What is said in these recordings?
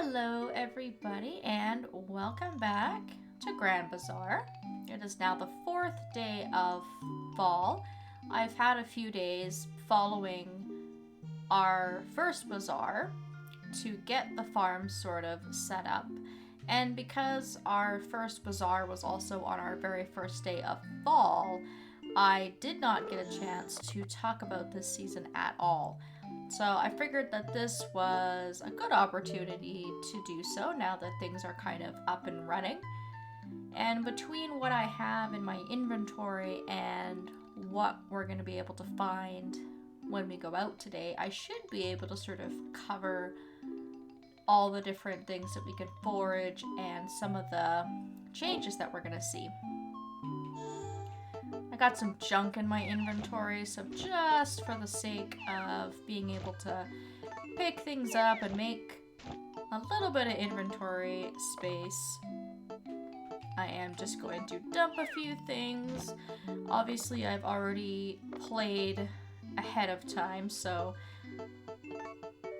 Hello everybody and welcome back to Grand Bazaar. It is now the fourth day of fall. I've had a few days following our first bazaar to get the farm sort of set up. And because our first bazaar was also on our very first day of fall, I did not get a chance to talk about this season at all. So I figured that this was a good opportunity to do so now that things are kind of up and running. And between what I have in my inventory and what we're going to be able to find when we go out today, I should be able to sort of cover all the different things that we can forage and some of the changes that we're going to see. I got some junk in my inventory, so just for the sake of being able to pick things up and make a little bit of inventory space, I am just going to dump a few things. Obviously, I've already played ahead of time, so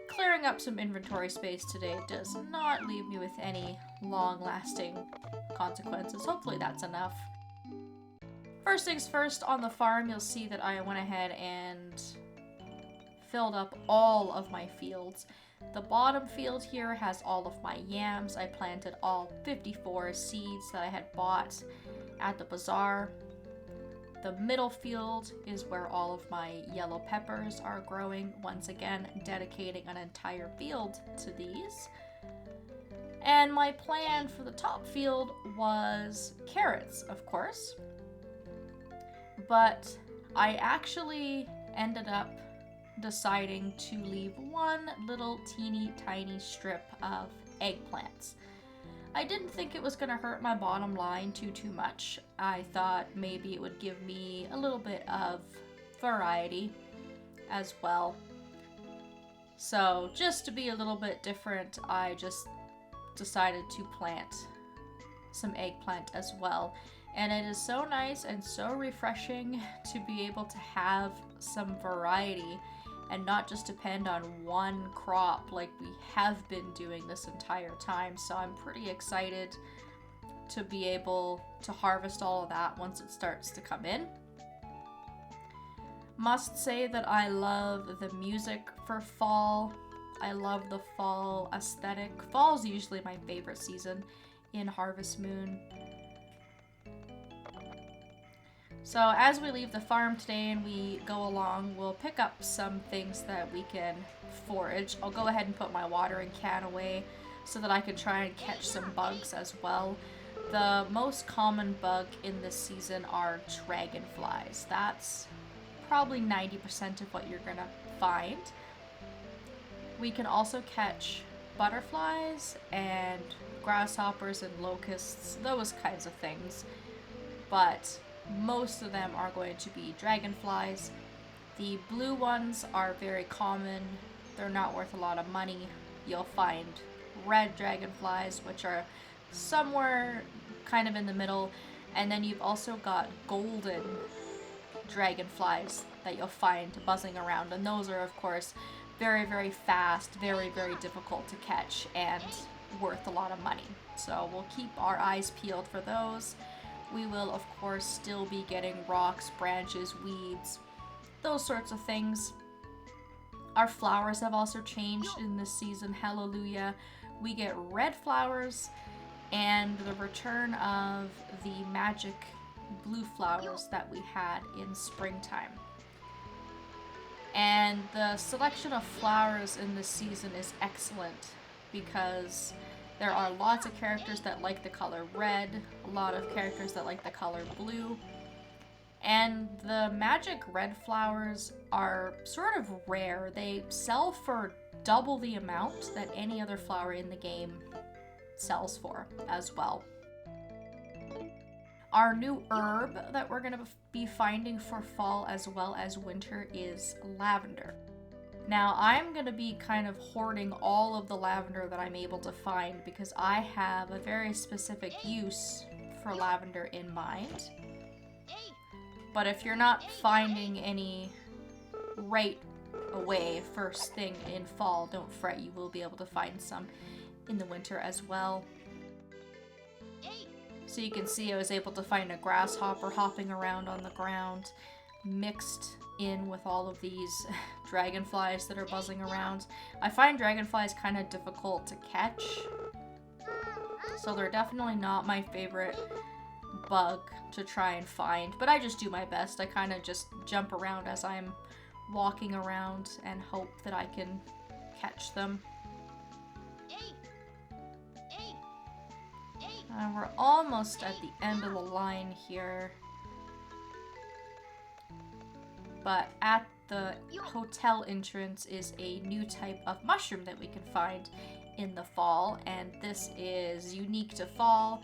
clearing up some inventory space today does not leave me with any long-lasting consequences. Hopefully that's enough. First things first, on the farm, you'll see that I went ahead and filled up all of my fields. The bottom field here has all of my yams. I planted all 54 seeds that I had bought at the bazaar. The middle field is where all of my yellow peppers are growing. Once again, dedicating an entire field to these. And my plan for the top field was carrots, of course. But I actually ended up deciding to leave one little teeny tiny strip of eggplants. I didn't think it was going to hurt my bottom line too much. I thought maybe it would give me a little bit of variety as well. So just to be a little bit different, I just decided to plant some eggplant as well. And it is so nice and so refreshing to be able to have some variety and not just depend on one crop like we have been doing this entire time. So I'm pretty excited to be able to harvest all of that once it starts to come in. Must say that I love the music for fall. I love the fall aesthetic. Fall is usually my favorite season in Harvest Moon. So as we leave the farm today and we go along, we'll pick up some things that we can forage. I'll go ahead and put my watering can away so that I can try and catch some bugs as well. The most common bug in this season are dragonflies. That's probably 90% of what you're gonna find. We can also catch butterflies and grasshoppers and locusts, those kinds of things. But most of them are going to be dragonflies. The blue ones are very common. They're not worth a lot of money. You'll find red dragonflies, which are somewhere kind of in the middle. And then you've also got golden dragonflies that you'll find buzzing around. And those are, of course, very, very fast, very, very difficult to catch and worth a lot of money. So we'll keep our eyes peeled for those. We will, of course, still be getting rocks, branches, weeds, those sorts of things. Our flowers have also changed in this season, hallelujah. We get red flowers and the return of the magic blue flowers that we had in springtime. And the selection of flowers in this season is excellent because there are lots of characters that like the color red, a lot of characters that like the color blue, and the magic red flowers are sort of rare. They sell for double the amount that any other flower in the game sells for as well. Our new herb that we're going to be finding for fall as well as winter is lavender. Now, I'm going to be kind of hoarding all of the lavender that I'm able to find because I have a very specific use for lavender in mind. But if you're not finding any right away first thing in fall, don't fret, you will be able to find some in the winter as well. So you can see I was able to find a grasshopper hopping around on the ground, mixed in with all of these dragonflies that are buzzing around. I find dragonflies kind of difficult to catch, so they're definitely not my favorite bug to try and find, but I just do my best. I kind of just jump around as I'm walking around and hope that I can catch them. We're almost at the end of the line here. But at the hotel entrance is a new type of mushroom that we can find in the fall, and this is unique to fall.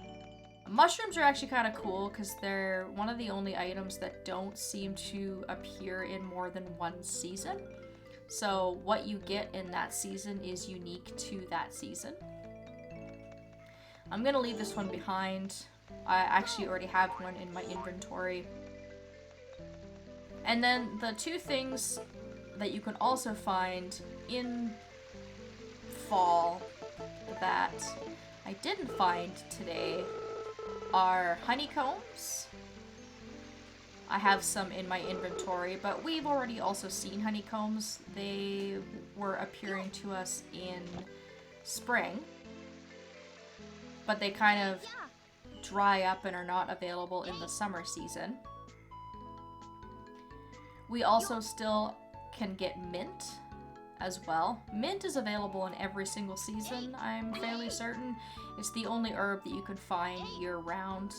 Mushrooms are actually kind of cool because they're one of the only items that don't seem to appear in more than one season. So what you get in that season is unique to that season. I'm gonna leave this one behind. I actually already have one in my inventory. And then the two things that you can also find in fall that I didn't find today are honeycombs. I have some in my inventory, but we've already also seen honeycombs. They were appearing to us in spring, but they kind of dry up and are not available in the summer season. We also still can get mint as well. Mint is available in every single season, I'm fairly certain. It's the only herb that you can find year-round.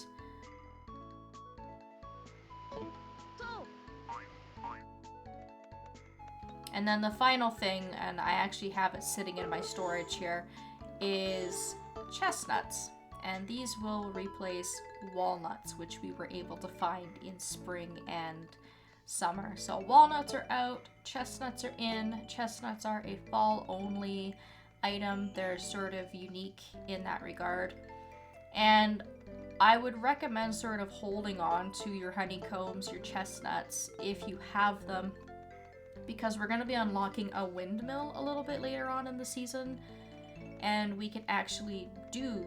And then the final thing, and I actually have it sitting in my storage here, is chestnuts. And these will replace walnuts, which we were able to find in spring and summer. So walnuts are out, chestnuts are in. Chestnuts are a fall only item. They're sort of unique in that regard. And I would recommend sort of holding on to your honeycombs, your chestnuts, if you have them, because we're going to be unlocking a windmill a little bit later on in the season, and we can actually do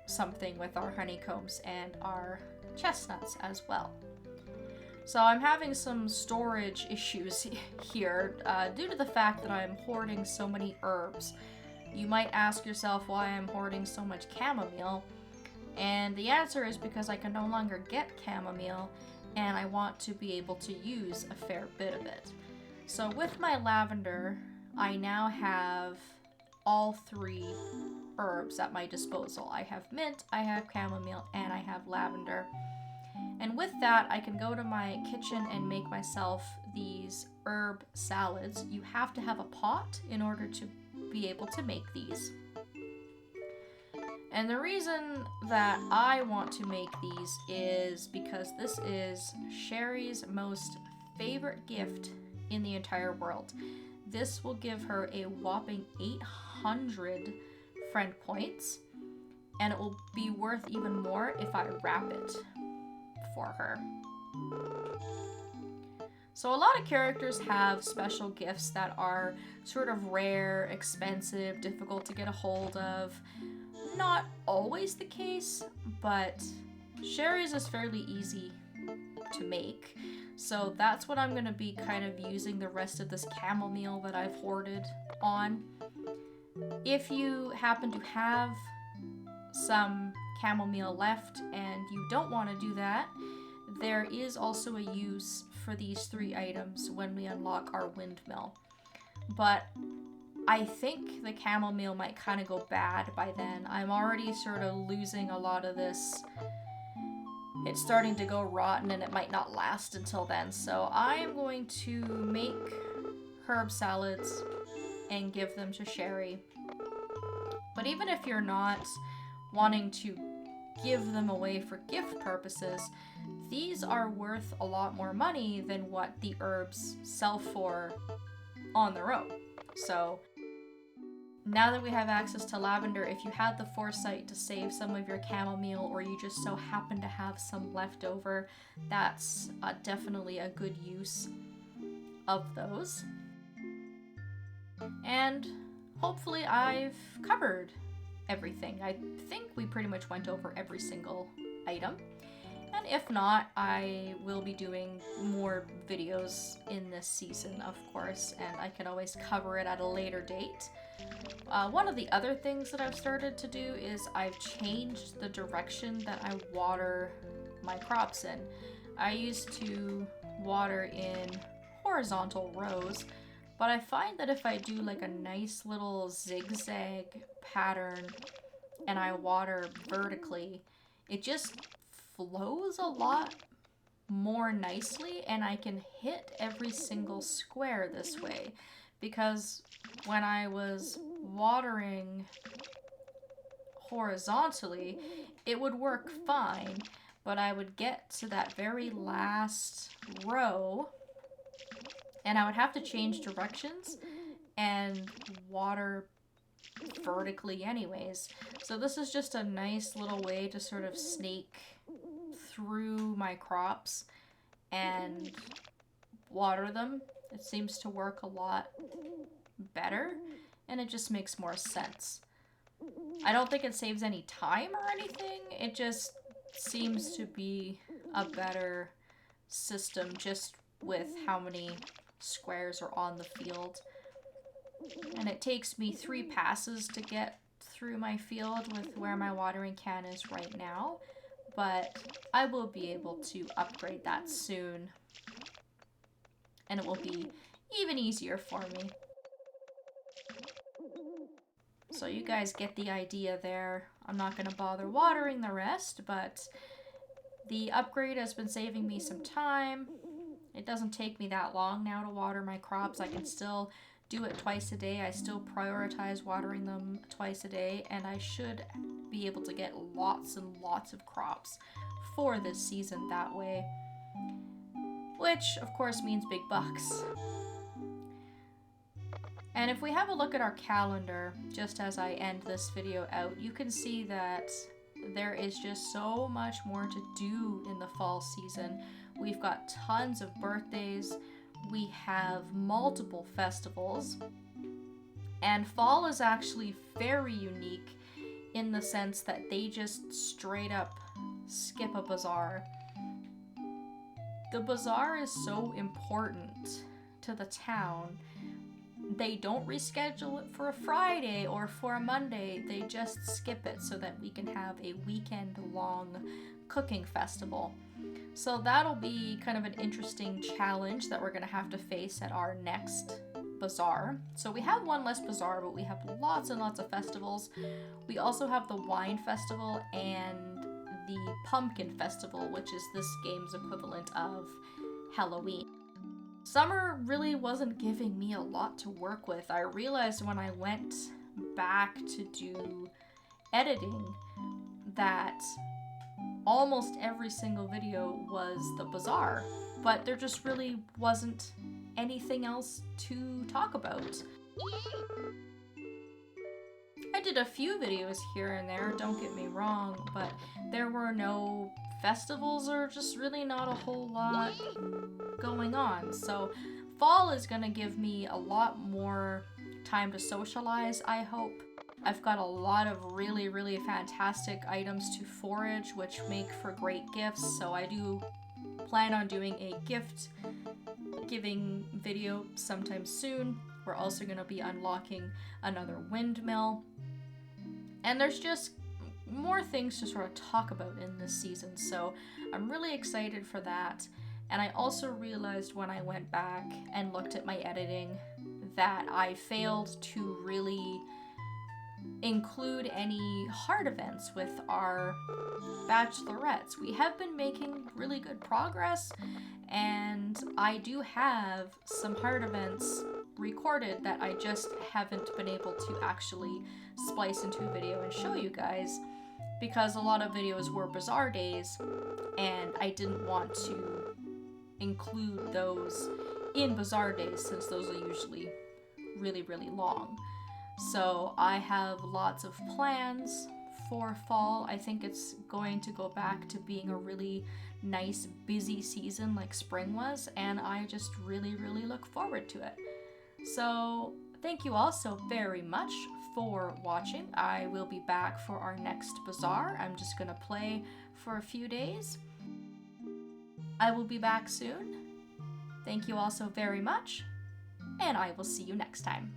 something with our honeycombs and our chestnuts as well. So I'm having some storage issues here due to the fact that I'm hoarding so many herbs. You might ask yourself why I'm hoarding so much chamomile, and the answer is because I can no longer get chamomile and I want to be able to use a fair bit of it. So with my lavender, I now have all three herbs at my disposal. I have mint, I have chamomile, and I have lavender. And with that, I can go to my kitchen and make myself these herb salads. You have to have a pot in order to be able to make these. And the reason that I want to make these is because this is Sherry's most favorite gift in the entire world. This will give her a whopping 800 friend points, and it will be worth even more if I wrap it for her. So a lot of characters have special gifts that are sort of rare, expensive, difficult to get a hold of. Not always the case, but Sherry's is fairly easy to make. So that's what I'm going to be kind of using the rest of this chamomile that I've hoarded on. If you happen to have some chamomile left and you don't want to do that, there is also a use for these three items when we unlock our windmill. But I think the chamomile might kind of go bad by then. I'm already sort of losing a lot of this. It's starting to go rotten and it might not last until then. So I am going to make herb salads and give them to Sherry. But even if you're not wanting to give them away for gift purposes, these are worth a lot more money than what the herbs sell for on their own. So now that we have access to lavender, if you had the foresight to save some of your chamomile, or you just so happen to have some left over, that's definitely a good use of those. And hopefully I've covered everything. I think we pretty much went over every single item. And if not, I will be doing more videos in this season, of course, and I can always cover it at a later date. One of the other things that I've started to do is I've changed the direction that I water my crops in. I used to water in horizontal rows, but I find that if I do like a nice little zigzag pattern and I water vertically, it just flows a lot more nicely, and I can hit every single square this way. Because when I was watering horizontally, it would work fine, but I would get to that very last row and I would have to change directions and water vertically anyways. So this is just a nice little way to sort of snake through my crops and water them. It seems to work a lot better, and it just makes more sense. I don't think it saves any time or anything. It just seems to be a better system just with how many squares are on the field. And it takes me 3 passes to get through my field with where my watering can is right now, but I will be able to upgrade that soon, and it will be even easier for me. So you guys get the idea there. I'm not going to bother watering the rest, but the upgrade has been saving me some time. It doesn't take me that long now to water my crops. I can still do it twice a day. I still prioritize watering them twice a day, and I should be able to get lots and lots of crops for this season that way, which of course means big bucks. And if we have a look at our calendar, just as I end this video out, you can see that there is just so much more to do in the fall season. We've got tons of birthdays, we have multiple festivals, and fall is actually very unique in the sense that they just straight up skip a bazaar. The bazaar is so important to the town. They don't reschedule it for a Friday or for a Monday. They just skip it so that we can have a weekend-long cooking festival. So that'll be kind of an interesting challenge that we're going to have to face at our next bazaar. So we have one less bazaar, but we have lots and lots of festivals. We also have the wine festival and the pumpkin festival, which is this game's equivalent of Halloween. Summer really wasn't giving me a lot to work with. I realized when I went back to do editing that almost every single video was the bazaar, but there just really wasn't anything else to talk about. I did a few videos here and there, don't get me wrong, but there were no festivals or just really not a whole lot going on. So fall is gonna give me a lot more time to socialize, I hope. I've got a lot of really, really fantastic items to forage, which make for great gifts, so I do plan on doing a gift giving video sometime soon. We're also going to be unlocking another windmill, and there's just more things to sort of talk about in this season, so I'm really excited for that. And I also realized when I went back and looked at my editing that I failed to really include any hard events with our bachelorettes. We have been making really good progress, and I do have some hard events recorded that I just haven't been able to actually splice into a video and show you guys, because a lot of videos were bazaar days and I didn't want to include those in bazaar days since those are usually really, really long. So I have lots of plans for fall. I think it's going to go back to being a really nice, busy season like spring was, and I just really, really look forward to it. So thank you all so very much for watching. I will be back for our next bazaar. I'm just gonna play for a few days. I will be back soon. Thank you all so very much, and I will see you next time.